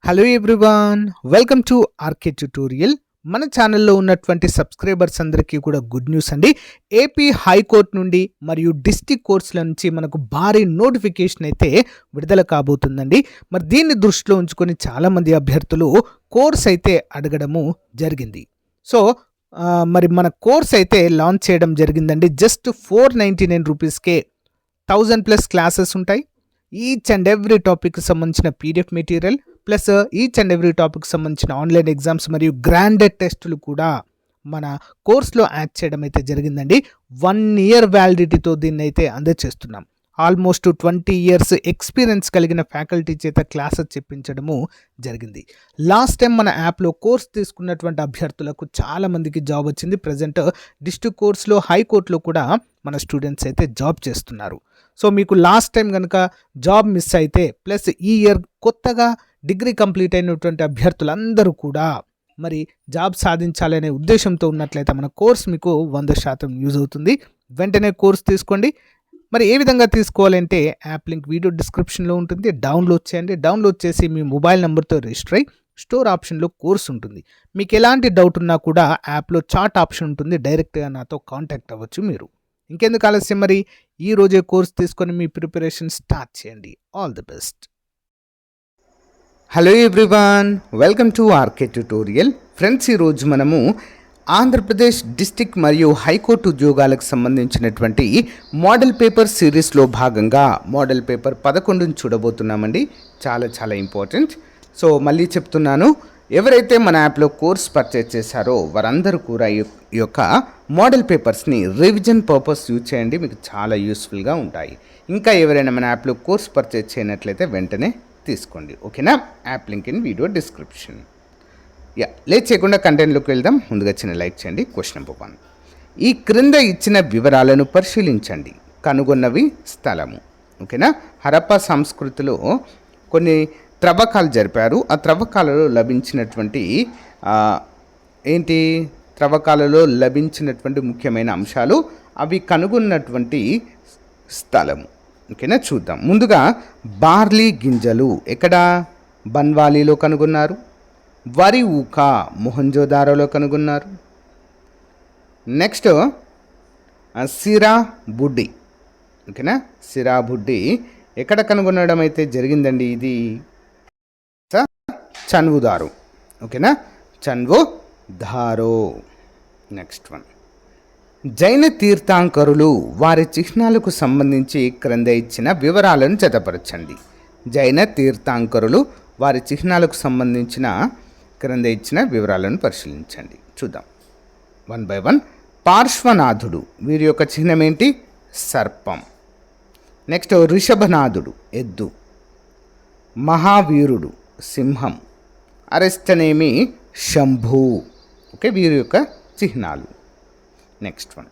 Hello everyone, welcome to RK tutorial. మన ఛానల్లో ఉన్నటువంటి సబ్స్క్రైబర్స్ అందరికీ కూడా గుడ్ న్యూస్ అండి. ఏపీ హైకోర్టు నుండి మరియు డిస్ట్రిక్ట్ కోర్ట్స్ల నుంచి మనకు భారీ నోటిఫికేషన్ అయితే విడుదల కాబోతుందండి. మరి దీన్ని దృష్టిలో ఉంచుకొని చాలామంది అభ్యర్థులు కోర్స్ అయితే అడగడము జరిగింది. సో మరి మన కోర్స్ అయితే లాంచ్ చేయడం జరిగిందండి. జస్ట్ 499 రూపీస్కే 1000+ క్లాసెస్ ఉంటాయి. ఈచ్ అండ్ ఎవ్రీ టాపిక్కి సంబంధించిన PDF material plus each and every topic సంబంధించిన ఆన్లైన్ ఎగ్జామ్స్ మరియు గ్రాండెడ్ టెస్టులు కూడా మన కోర్స్లో యాడ్ చేయడం అయితే జరిగిందండి. 1 year వ్యాలిడిటీతో దీన్ని అయితే అందజేస్తున్నాం. ఆల్మోస్ట్ 20 years ఎక్స్పీరియన్స్ కలిగిన ఫ్యాకల్టీ చేత క్లాసెస్ చెప్పించడము జరిగింది. లాస్ట్ టైం మన యాప్లో కోర్స్ తీసుకున్నటువంటి అభ్యర్థులకు చాలామందికి జాబ్ వచ్చింది. ప్రజెంట్ డిస్ట్రిక్ట్ కోర్స్లో హైకోర్టులో కూడా మన స్టూడెంట్స్ అయితే జాబ్ చేస్తున్నారు. సో మీకు లాస్ట్ టైం కనుక జాబ్ మిస్ అయితే ప్లస్ ఈ ఇయర్ కొత్తగా డిగ్రీ కంప్లీట్ అయినటువంటి అభ్యర్థులందరూ కూడా మరి జాబ్ సాధించాలనే ఉద్దేశంతో ఉన్నట్లయితే మన కోర్స్ మీకు 100% యూజ్ అవుతుంది. వెంటనే కోర్స్ తీసుకోండి. మరి ఏ విధంగా తీసుకోవాలంటే యాప్ లింక్ వీడియో డిస్క్రిప్షన్లో ఉంటుంది. డౌన్లోడ్ చేయండి. డౌన్లోడ్ చేసి మీ మొబైల్ నెంబర్తో రిజిస్టర్ అయ్యి స్టోర్ ఆప్షన్లో కోర్స్ ఉంటుంది. మీకు ఎలాంటి డౌట్ ఉన్నా కూడా యాప్లో చాట్ ఆప్షన్ ఉంటుంది. డైరెక్ట్గా నాతో కాంటాక్ట్ అవ్వచ్చు మీరు. ఇంకెందుకు ఆలస్యం, మరి ఈ రోజే కోర్స్ తీసుకొని మీ ప్రిపరేషన్ స్టార్ట్ చేయండి. All the best. Hello everyone, welcome to RK tutorial. Friends, ఈరోజు మనము ఆంధ్రప్రదేశ్ డిస్ట్రిక్ట్ మరియు హైకోర్టు ఉద్యోగాలకు సంబంధించినటువంటి మోడల్ పేపర్ సిరీస్లో భాగంగా మోడల్ పేపర్ 11ని చూడబోతున్నామండి. చాలా ఇంపార్టెంట్. సో మళ్ళీ చెప్తున్నాను, ఎవరైతే మన యాప్లో కోర్స్ పర్చేజ్ చేశారో వారందరూ కూడా ఈ యొక్క మోడల్ పేపర్స్ని రివిజన్ పర్పస్ యూజ్ చేయండి. మీకు చాలా యూస్ఫుల్గా ఉంటాయి. ఇంకా ఎవరైనా మన యాప్లో కోర్స్ పర్చేజ్ చేయనట్లయితే వెంటనే తీసుకోండి. ఓకేనా? App link in video description. Late చేయకుండా కంటెంట్లోకి వెళ్దాం. ముందుగా చిన్న లైక్ చేయండి. Question number 1. ఈ క్రింద ఇచ్చిన వివరాలను పరిశీలించండి. కనుగొన్నవి స్థలము. ఓకేనా? హరప్పా సంస్కృతిలో కొన్ని త్రవ్వకాలు జరిపారు. ఆ త్రవ్వకాలలో లభించినటువంటి ముఖ్యమైన అంశాలు, అవి కనుగొన్నటువంటి స్థలము. ఓకేనా? చూద్దాం. ముందుగా బార్లీ గింజలు ఎక్కడ? బన్వాలీలో కనుగొన్నారు. వరి ఊక మొహంజోదారోలో కనుగొన్నారు. నెక్స్ట్ సిరా బుడ్డి. ఓకేనా? సిరా బుడ్డి ఎక్కడ కనుగొనడం అయితే జరిగిందండి? ఇది చన్వుదారు. ఓకేనా? చన్వుదారో. నెక్స్ట్ వన్, జైన తీర్థాంకరులు వారి చిహ్నాలకు సంబంధించి క్రింద ఇచ్చిన వివరాలను జతపరచండి. జైన తీర్థాంకరులు వారి చిహ్నాలకు సంబంధించిన క్రింద ఇచ్చిన వివరాలను పరిశీలించండి. చూద్దాం 1 by 1. పార్శ్వనాథుడు, వీరి యొక్క చిహ్నం ఏంటి? సర్పం. నెక్స్ట్ రిషభనాథుడు, ఎద్దు. మహావీరుడు, సింహం. అరెస్టనేమి, శంభు. ఓకే, వీరి యొక్క చిహ్నాలు. నెక్స్ట్ వన్,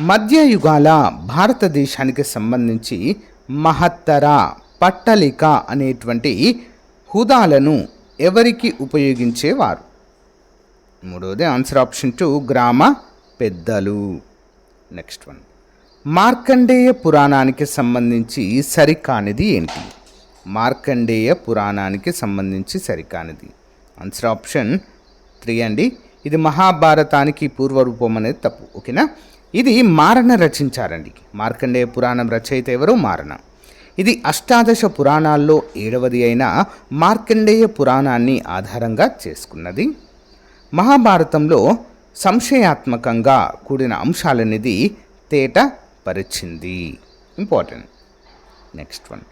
మధ్యయుగాల భారతదేశానికి సంబంధించి మహత్తర, పట్టలిక అనేటువంటి హుదాలను ఎవరికి ఉపయోగించేవారు? మూడవది ఆన్సర్ ఆప్షన్ 2, గ్రామ పెద్దలు. నెక్స్ట్ వన్, మార్కండేయ పురాణానికి సంబంధించి సరికానిది ఏంటి? మార్కండేయ పురాణానికి సంబంధించి సరికానిది ఆన్సర్ ఆప్షన్ 3 అండి. ఇది మహాభారతానికి పూర్వరూపం అనేది తప్పు. ఓకేనా? ఇది మారణ రచించారండి. మార్కండేయ పురాణం రచయిత ఎవరు? మారణ. ఇది అష్టాదశ పురాణాల్లో 7వది అయిన మార్కండేయ పురాణాన్ని ఆధారంగా చేసుకున్నది. మహాభారతంలో సంశయాత్మకంగా కూడిన అంశాలనేది తేటపరిచింది. ఇంపార్టెంట్. నెక్స్ట్ వన్,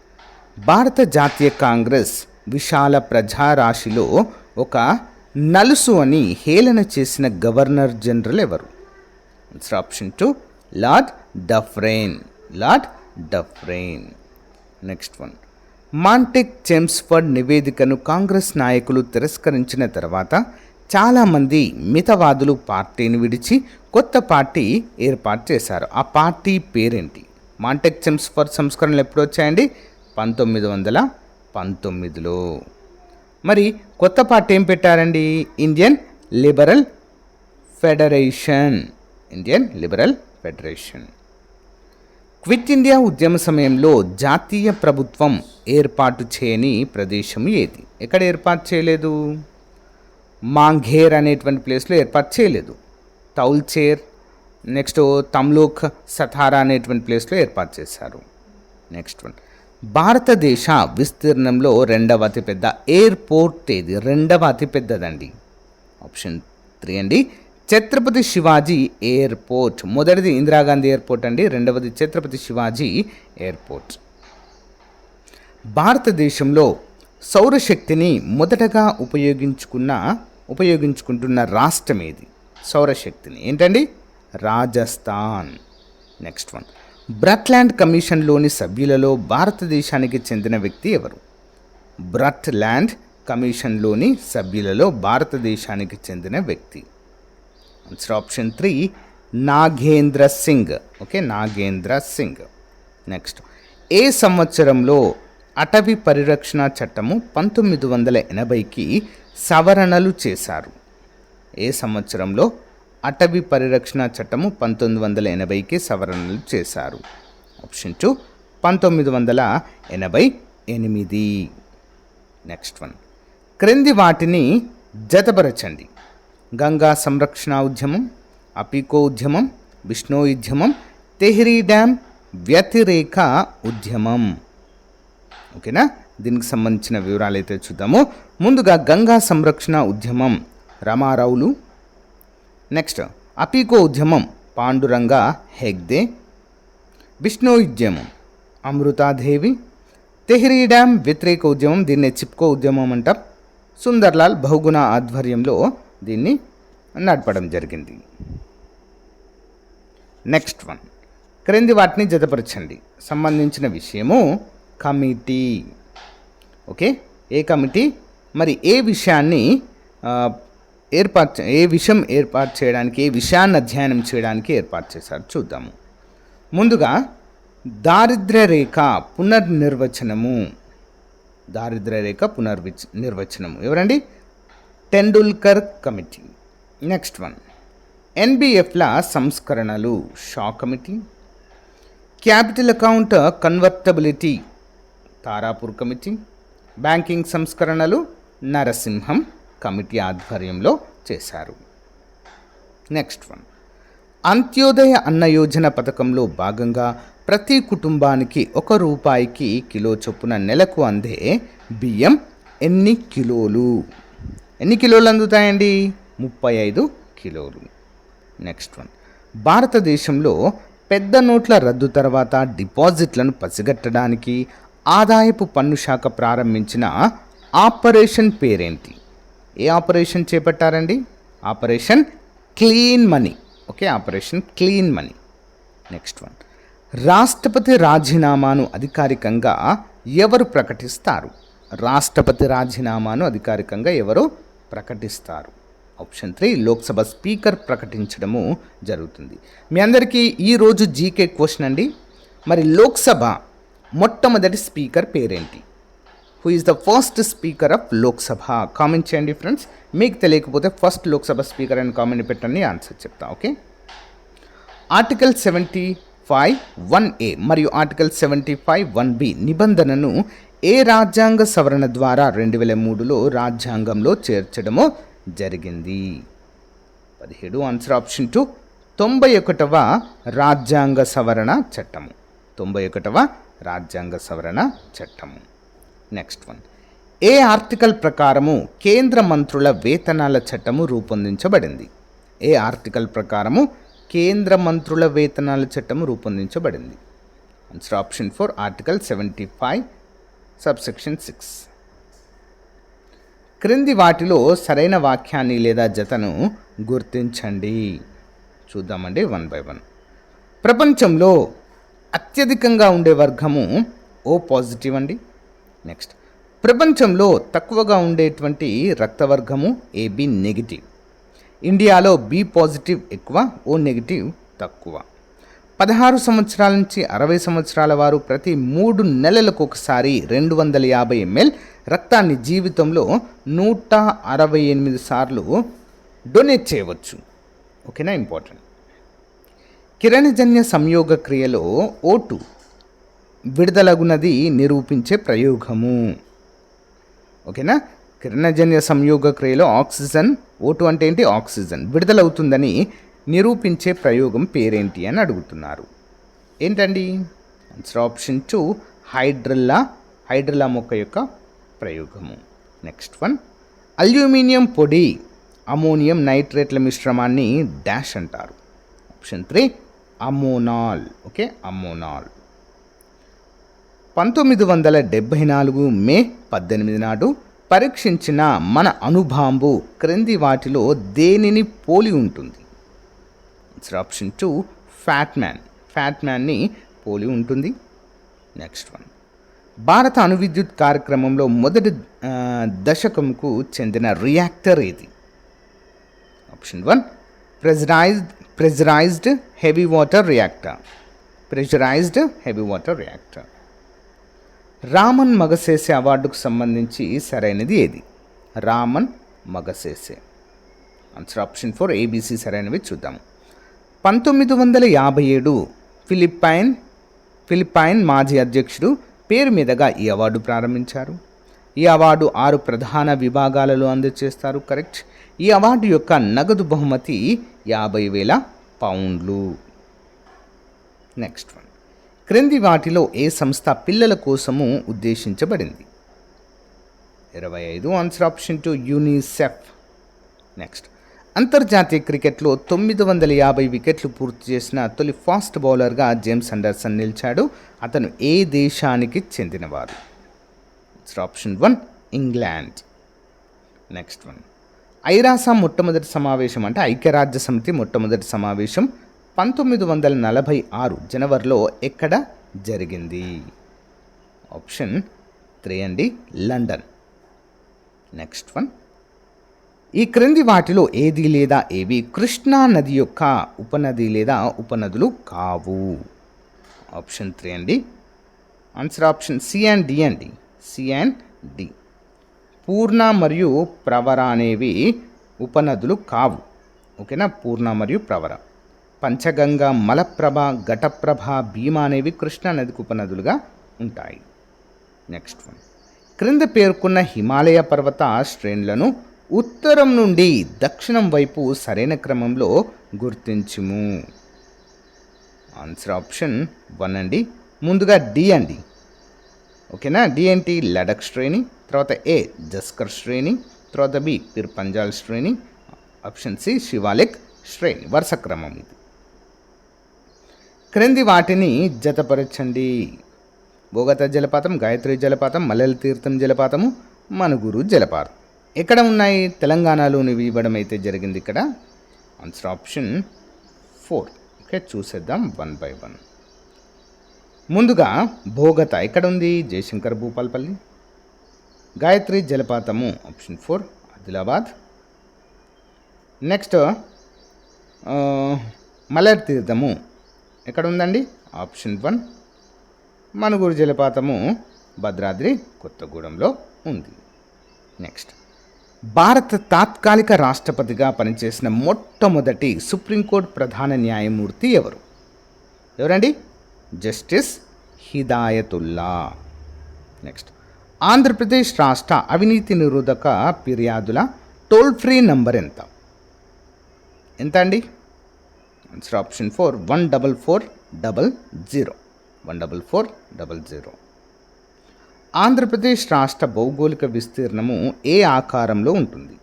భారత జాతీయ కాంగ్రెస్ విశాల ప్రజారాశిలో ఒక నలుసు అని హేళన చేసిన గవర్నర్ జనరల్ ఎవరు? Answer option 2, Lord Dufferin. Next one, Montagu Chelmsford నివేదికను కాంగ్రెస్ నాయకులు తిరస్కరించిన తర్వాత చాలామంది మితవాదులు పార్టీని విడిచి కొత్త పార్టీ ఏర్పాటు చేశారు. ఆ పార్టీ పేరేంటి? మాంటెక్ చెమ్స్ఫర్డ్ సంస్కరణలు ఎప్పుడు వచ్చాయండి? 1919లో. మరి కొత్త పార్టీ ఏం పెట్టారండి? Indian liberal federation. Quit India ఉద్యమ సమయంలో జాతీయ ప్రభుత్వం ఏర్పాటు చేయని ప్రదేశం ఏది? ఎక్కడ ఏర్పాటు చేయలేదు? మాంఘేర్ అనేటువంటి ప్లేస్లో ఏర్పాటు చేయలేదు. తౌల్చేర్, నెక్స్ట్ తమ్లోక్ సతారా అనేటువంటి ప్లేస్లో ఏర్పాటు చేశారు. నెక్స్ట్ వన్, భారతదేశ విస్తీర్ణంలో రెండవ అతిపెద్ద ఎయిర్పోర్ట్ ఏది? రెండవ అతిపెద్దదండి. ఆప్షన్ 3 అండి, ఛత్రపతి శివాజీ ఎయిర్పోర్ట్. మొదటిది ఇందిరాగాంధీ ఎయిర్పోర్ట్ అండి, రెండవది ఛత్రపతి శివాజీ ఎయిర్పోర్ట్. భారతదేశంలో సౌరశక్తిని మొదటగా ఉపయోగించుకుంటున్న రాష్ట్రం ఏది? సౌరశక్తిని ఏంటండి? రాజస్థాన్. నెక్స్ట్ వన్, బ్రట్లాండ్ కమిషన్లోని సభ్యులలో భారతదేశానికి చెందిన వ్యక్తి ఎవరు? బ్రట్లాండ్ కమిషన్లోని సభ్యులలో భారతదేశానికి చెందిన వ్యక్తి. Answer option 3, Nagendra Singh. Okay, Nagendra Singh. Next, ఏ సంవత్సరంలో అటవీ పరిరక్షణ చట్టము 1980కి సవరణలు చేశారు? ఏ సంవత్సరంలో అటవీ పరిరక్షణ చట్టము 1980కి సవరణలు చేశారు? ఆప్షన్ 2, 1988. నెక్స్ట్ వన్, క్రింది వాటిని జతపరచండి. గంగా సంరక్షణ ఉద్యమం, అపికో ఉద్యమం, బిష్ణోయ్ ఉద్యమం, తెహ్రీ డ్యామ్ వ్యతిరేక ఉద్యమం. ఓకేనా, దీనికి సంబంధించిన వివరాలు అయితే చూద్దాము. ముందుగా గంగా సంరక్షణ ఉద్యమం రామారావులు. నెక్స్ట్, అపికో ఉద్యమం పాండురంగ హెగ్దే. బిష్ణోయ్ ఉద్యమం అమృతాదేవి. తెహ్రీ డ్యామ్ వ్యతిరేక ఉద్యమం, దీన్నే చిప్కో ఉద్యమం అంటాం. సుందర్లాల్ బహుగుణ ఆధ్వర్యంలో దీన్ని నడపడం జరిగింది. నెక్స్ట్ వన్, క్రింది వాటిని జతపరచండి. సంబంధించిన విషయము కమిటీ. ఓకే, ఏ కమిటీ మరి ఏ విషయాన్ని ఏర్పాటు చేయడానికి, ఏ విషయాన్ని అధ్యయనం చేయడానికి ఏర్పాటు చేశారు చూద్దాము. ముందుగా దారిద్ర్య రేఖ పునర్నిర్వచనము. దారిద్ర్య రేఖ పునర్నిర్వచనము ఎవరండి? టెండూల్కర్ కమిటీ. నెక్స్ట్ వన్, ఎన్బిఎఫ్ల సంస్కరణలు Shah committee. Capital account convertibility Tarapur committee. Banking సంస్కరణలు నరసింహం కమిటీ ఆధ్వర్యంలో చేశారు. నెక్స్ట్ వన్, అంత్యోదయ అన్న యోజన పథకంలో భాగంగా ప్రతి కుటుంబానికి ₹1 కిలో చొప్పున నెలకు అందే బియ్యం ఎన్ని కిలోలు అందుతాయండి? 35 కిలోలు. నెక్స్ట్ వన్, భారతదేశంలో పెద్ద నోట్ల రద్దు తర్వాత డిపాజిట్లను పసిగట్టడానికి ఆదాయపు పన్ను శాఖ ప్రారంభించిన ఆపరేషన్ పేరేంటి? ఏ ఆపరేషన్ చేపట్టారండి? Operation clean money. Okay, operation clean money. Next one, రాష్ట్రపతి రాజీనామాను అధికారికంగా ఎవరు ప్రకటిస్తారు? రాష్ట్రపతి రాజీనామాను అధికారికంగా ఎవరు ప్రకటిస్తారు? ఆప్షన్ 3, లోక్సభ స్పీకర్ ప్రకటించడము జరుగుతుంది. మీ అందరికీ ఈరోజు జీకే క్వశ్చన్ అండి. మరి లోక్సభ మొట్టమొదటి స్పీకర్ పేరేంటి? Who is the first speaker of Lok Sabha? Comment చేయండి ఫ్రెండ్స్. మీకు తెలియకపోతే ఫస్ట్ లోక్సభ స్పీకర్ అని కామెంట్ పెట్టండి, ఆన్సర్ చెప్తా. ఓకే, ఆర్టికల్ 75(1)A మరియు ఆర్టికల్ 75(1)B నిబంధనను ఏ రాజ్యాంగ సవరణ ద్వారా 2003లో రాజ్యాంగంలో చేర్చడము జరిగింది? 17. ఆన్సర్ ఆప్షన్ 2, 91వ రాజ్యాంగ సవరణ చట్టము. 91వ రాజ్యాంగ సవరణ చట్టము. నెక్స్ట్ వన్, ఏ ఆర్టికల్ ప్రకారము కేంద్ర మంత్రుల వేతనాల చట్టము రూపొందించబడింది? ఏ ఆర్టికల్ ప్రకారము కేంద్ర మంత్రుల వేతనాల చట్టము రూపొందించబడింది? Answer option 4, article 75 subsection 6. క్రింది వాటిలో సరైన వాక్యాన్ని లేదా జతను గుర్తించండి. చూద్దామండి 1 by 1. ప్రపంచంలో అత్యధికంగా ఉండే వర్గము O పాజిటివ్ అండి. నెక్స్ట్, ప్రపంచంలో తక్కువగా ఉండేటువంటి రక్తవర్గము AB నెగిటివ్. ఇండియాలో B పాజిటివ్ ఎక్కువ, O నెగిటివ్ తక్కువ. 16 సంవత్సరాల నుంచి 60 సంవత్సరాల వారు ప్రతి 3 నెలలకు ఒకసారి 250 ml రక్తాన్ని జీవితంలో 168 సార్లు డొనేట్ చేయవచ్చు. ఓకేనా, ఇంపార్టెంట్. కిరణజన్య సంయోగ క్రియలో O2 విడుదలగునది నిరూపించే ప్రయోగము. ఓకేనా, కిరణజన్య సంయోగ క్రియలో ఆక్సిజన్ O2 అంటే ఏంటి, ఆక్సిజన్ విడుదలవుతుందని నిరూపించే ప్రయోగం పేరేంటి అని అడుగుతున్నారు. ఏంటండి ఆన్సర్ ఆప్షన్ 2 హైడ్రిల్లా మొక్క యొక్క ప్రయోగము. నెక్స్ట్ వన్, అల్యూమినియం పొడి అమోనియం నైట్రేట్ల మిశ్రమాన్ని డాష్ అంటారు. ఆప్షన్ 3 అమోనాల్. ఓకే, అమోనాల్. 1974 మే 18 నాడు పరీక్షించిన మన అణుబాంబు క్రింది వాటిలో దేనిని పోలి ఉంటుంది? ఆప్షన్ 2 ఫ్యాట్మ్యాన్ని పోలి ఉంటుంది. నెక్స్ట్ వన్, భారత అణువిద్యుత్ కార్యక్రమంలో మొదటి దశకంకు చెందిన రియాక్టర్ ఏది? Option 1 pressurised heavy water reactor. Ramon Magsaysay అవార్డుకు సంబంధించి సరైనది ఏది? Ramon Magsaysay. Answer option 4 ABC సరైనవి. చూద్దాము. 1957 ఫిలిప్పైన్ మాజీ అధ్యక్షుడు పేరు మీదుగా ఈ అవార్డు ప్రారంభించారు. ఈ అవార్డు 6 ప్రధాన విభాగాలలో అందజేస్తారు. కరెక్ట్. ఈ అవార్డు యొక్క నగదు బహుమతి 50,000 పౌండ్లు. నెక్స్ట్ వన్, క్రింది వాటిలో ఏ సంస్థ పిల్లల కోసము ఉద్దేశించబడింది? 25 ఆన్సర్ ఆప్షన్ 2 యూనిసెఫ్. నెక్స్ట్, అంతర్జాతీయ క్రికెట్లో 950 వికెట్లు పూర్తి చేసిన తొలి ఫాస్ట్ బౌలర్గా జేమ్స్ అండర్సన్ నిలిచాడు. అతను ఏ దేశానికి చెందినవారు? Option 1 England. నెక్స్ట్ వన్, ఐరాస మొట్టమొదటి సమావేశం అంటే ఐక్యరాజ్య సమితి మొట్టమొదటి సమావేశం 1946 జనవరిలో ఎక్కడ జరిగింది? ఆప్షన్ 3 అండి, లండన్. నెక్స్ట్ వన్, ఈ క్రింది వాటిలో ఏది లేదా ఏవి కృష్ణా నది యొక్క ఉపనది లేదా ఉపనదులు కావు? ఆప్షన్ 3 అండి. Answer option C and D అండి, C అండ్ D. పూర్ణ మరియు ప్రవర అనేవి ఉపనదులు కావు. ఓకేనా, పూర్ణ మరియు ప్రవర. పంచగంగ, మలప్రభ, ఘటప్రభ, భీమా అనేవి కృష్ణా నదికి ఉపనదులుగా ఉంటాయి. నెక్స్ట్ వన్, క్రింద పేర్కొన్న హిమాలయ పర్వత శ్రేణులను ఉత్తరం నుండి దక్షిణం వైపు సరైన క్రమంలో గుర్తించుము. ఆన్సర్ ఆప్షన్ 1 అండి. ముందుగా D అండి. ఓకేనా, D ఏంటి? లడక్ శ్రేణి. తర్వాత A జస్కర్ శ్రేణి. తర్వాత B పిర్ పంజాల్ శ్రేణి. ఆప్షన్ C శివాలిక్ శ్రేణి. వరుస క్రమం ఇది. క్రింది వాటిని జతపరచండి. భోగత జలపాతం, గాయత్రి జలపాతం, మల్లెల తీర్థం జలపాతము, మనుగురు జలపాతం ఎక్కడ ఉన్నాయి? తెలంగాణలోనివి ఇవ్వడం అయితే జరిగింది ఇక్కడ. Answer option 4. ఓకే, చూసేద్దాం 1 by 1. ముందుగా భోగత ఎక్కడ ఉంది? జయశంకర్ భూపాల్పల్లి. గాయత్రి జలపాతము ఆప్షన్ 4 ఆదిలాబాద్. నెక్స్ట్ మల్లెల తీర్థము ఎక్కడ ఉందండి? ఆప్షన్ 1. మనుగురు జలపాతము భద్రాద్రి కొత్తగూడెంలో ఉంది. నెక్స్ట్, భారత తాత్కాలిక రాష్ట్రపతిగా పనిచేసిన మొట్టమొదటి సుప్రీంకోర్టు ప్రధాన న్యాయమూర్తి ఎవరండి? జస్టిస్ హిదాయతుల్లా. నెక్స్ట్, ఆంధ్రప్రదేశ్ రాష్ట్ర అవినీతి నిరోధక ఫిర్యాదుల టోల్ ఫ్రీ నంబర్ ఎంత అండి? Answer option 4 14400. 14400. ఆంధ్రప్రదేశ్ రాష్ట్ర భౌగోళిక విస్తీర్ణము ఏ ఆకారంలో ఉంటుంది?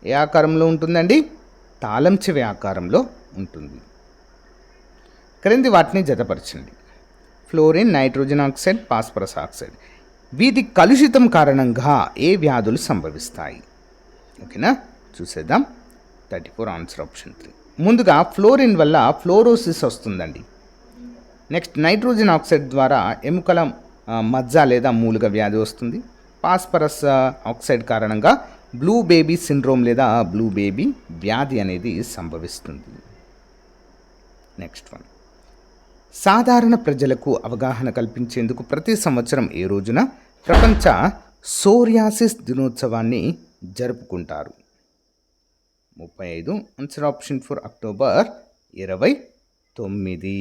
ఏ ఆకారంలో ఉంటుందండి? తాళం చెవి ఆకారంలో ఉంటుంది. క్రింది వాటిని జతపరచండి. Fluorine, nitrogen oxide, phosphorus oxide వీటి కలుషితం కారణంగా ఏ వ్యాధులు సంభవిస్తాయి? ఓకేనా, చూసేద్దాం. 34 ఆన్సర్ ఆప్షన్ 3. ముందుగా ఫ్లోరిన్ వల్ల ఫ్లోరోసిస్ వస్తుందండి. నెక్స్ట్, నైట్రోజన్ ఆక్సైడ్ ద్వారా ఎముకల మజ్జ లేదా మూలుగ వ్యాధి వస్తుంది. ఫాస్ఫరస్ ఆక్సైడ్ కారణంగా బ్లూ బేబీ సిండ్రోమ్ లేదా బ్లూ బేబీ వ్యాధి అనేది సంభవిస్తుంది. నెక్స్ట్ వన్, సాధారణ ప్రజలకు అవగాహన కల్పించేందుకు ప్రతి సంవత్సరం ఏ రోజున ప్రపంచ సోరియాసిస్ దినోత్సవాన్ని జరుపుకుంటారు? 35 answer option 4 October 25. 9.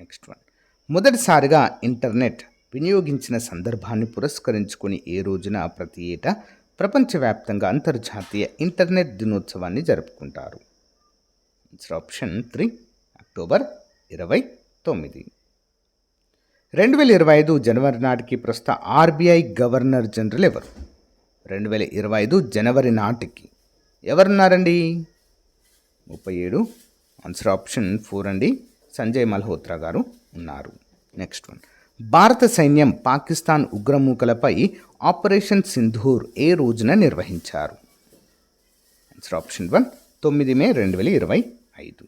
Next one, మొదటిసారిగా ఇంటర్నెట్ వినియోగించిన సందర్భాన్ని పురస్కరించుకొని ఏ రోజున ప్రతి ఏటా ప్రపంచవ్యాప్తంగా అంతర్జాతీయ ఇంటర్నెట్ దినోత్సవాన్ని జరుపుకుంటారు? Option 3 October 29. 2025 జనవరి నాటికి ప్రస్తుత ఆర్బీఐ గవర్నర్ జనరల్ ఎవరు? 2025 జనవరి నాటికి ఎవరున్నారండి? 37. ఆన్సర్ ఆప్షన్ 4 అండి, సంజయ్ మల్హోత్రా గారు ఉన్నారు. నెక్స్ట్ వన్, భారత సైన్యం పాకిస్తాన్ ఉగ్రమూకలపై ఆపరేషన్ సింధూర్ ఏ రోజున నిర్వహించారు? ఆన్సర్ ఆప్షన్ 1 9 మే 2025.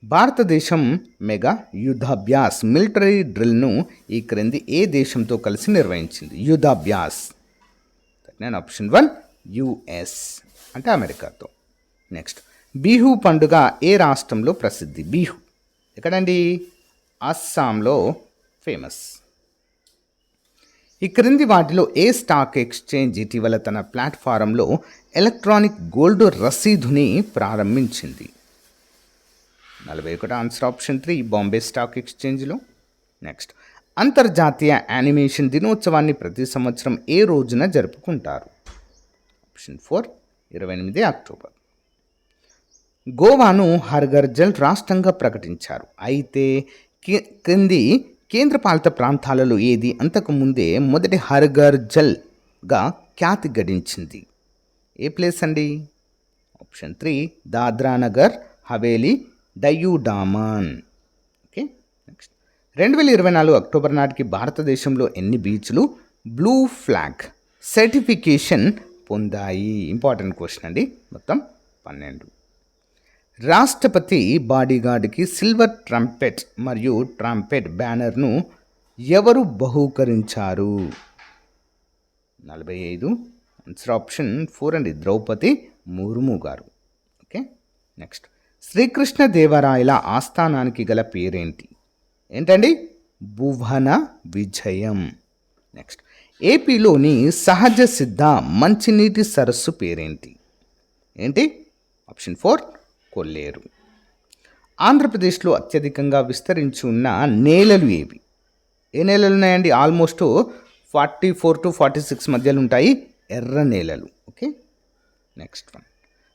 భారతదేశం మెగా యుద్ధాభ్యాస్ మిలిటరీ డ్రిల్ను ఈ క్రింది ఏ దేశంతో కలిసి నిర్వహించింది? యుద్ధాభ్యాస్ ఆప్షన్ 1 యుఎస్ అంటే అమెరికాతో. నెక్స్ట్, బిహు పండుగ ఏ రాష్ట్రంలో ప్రసిద్ధి? బిహు ఎక్కడండి? అస్సాంలో ఫేమస్. ఈ క్రింది వాటిలో ఏ స్టాక్ ఎక్స్చేంజ్ ఇటీవల తన ప్లాట్ఫారంలో ఎలక్ట్రానిక్ గోల్డ్ రసీదుని ప్రారంభించింది? 41. ఆన్సర్ ఆప్షన్ 3 బాంబే స్టాక్ ఎక్స్చేంజ్లో. నెక్స్ట్, అంతర్జాతీయ యానిమేషన్ దినోత్సవాన్ని ప్రతి సంవత్సరం ఏ రోజున జరుపుకుంటారు? Option 4 28 October. గోవాను హర్ఘర్ జల్ రాష్ట్రంగా ప్రకటించారు. అయితే క్రింది కేంద్రపాలిత ప్రాంతాలలో ఏది అంతకుముందే మొదటి హర్ఘర్ జల్గా ఖ్యాతి గడించింది? ఏ ప్లేస్ అండి? Option 3 Dadra Nagar Haveli Diu Daman. Okay. Next, 2024 October నాటికి భారతదేశంలో ఎన్ని బీచ్లు బ్లూ ఫ్లాగ్ సర్టిఫికేషన్ పొందాయి? ఇంపార్టెంట్ క్వశ్చన్ అండి. మొత్తం 12. రాష్ట్రపతి బాడీగార్డ్కి సిల్వర్ ట్రంపెట్ మరియు ట్రంపెట్ బ్యానర్ను ఎవరు బహూకరించారు? 45. ఆన్సర్ ఆప్షన్ 4 అండి, ద్రౌపది ముర్ము గారు. ఓకే. నెక్స్ట్, శ్రీకృష్ణ దేవరాయల ఆస్థానానికి గల పేరేంటి? ఏంటండి? భువన విజయం. నెక్స్ట్, ఏపీలోని సహజ సిద్ధ మంచినీటి సరస్సు పేరేంటి? ఏంటి? ఆప్షన్ 4 కొల్లేరు. ఆంధ్రప్రదేశ్లో అత్యధికంగా విస్తరించి ఉన్న నేలలు ఏవి? ఏ నేలలు ఉన్నాయండి? ఆల్మోస్ట్ 44 to 46 మధ్యలో ఉంటాయి ఎర్ర నేలలు. ఓకే. నెక్స్ట్ వన్,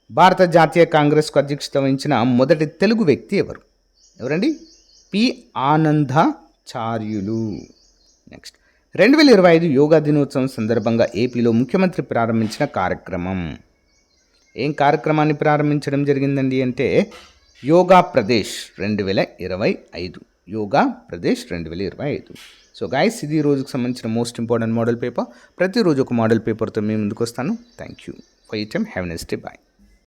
భారత జాతీయ కాంగ్రెస్కు అధ్యక్షత వహించిన మొదటి తెలుగు వ్యక్తి ఎవరు? ఎవరండి? పి ఆనందాచార్యులు. నెక్స్ట్, 2025 యోగా దినోత్సవం సందర్భంగా ఏపీలో ముఖ్యమంత్రి ప్రారంభించిన కార్యక్రమం? ఏం కార్యక్రమాన్ని ప్రారంభించడం జరిగిందండి అంటే యోగా ప్రదేశ్ 2025. యోగా ప్రదేశ్ 2025. సో గైస్, ఇది రోజుకు సంబంధించిన మోస్ట్ ఇంపార్టెంట్ మోడల్ పేపర్. ప్రతిరోజు ఒక మోడల్ పేపర్తో మేము ముందుకు వస్తాను. Thank you for your time. Have a nice day. Bye.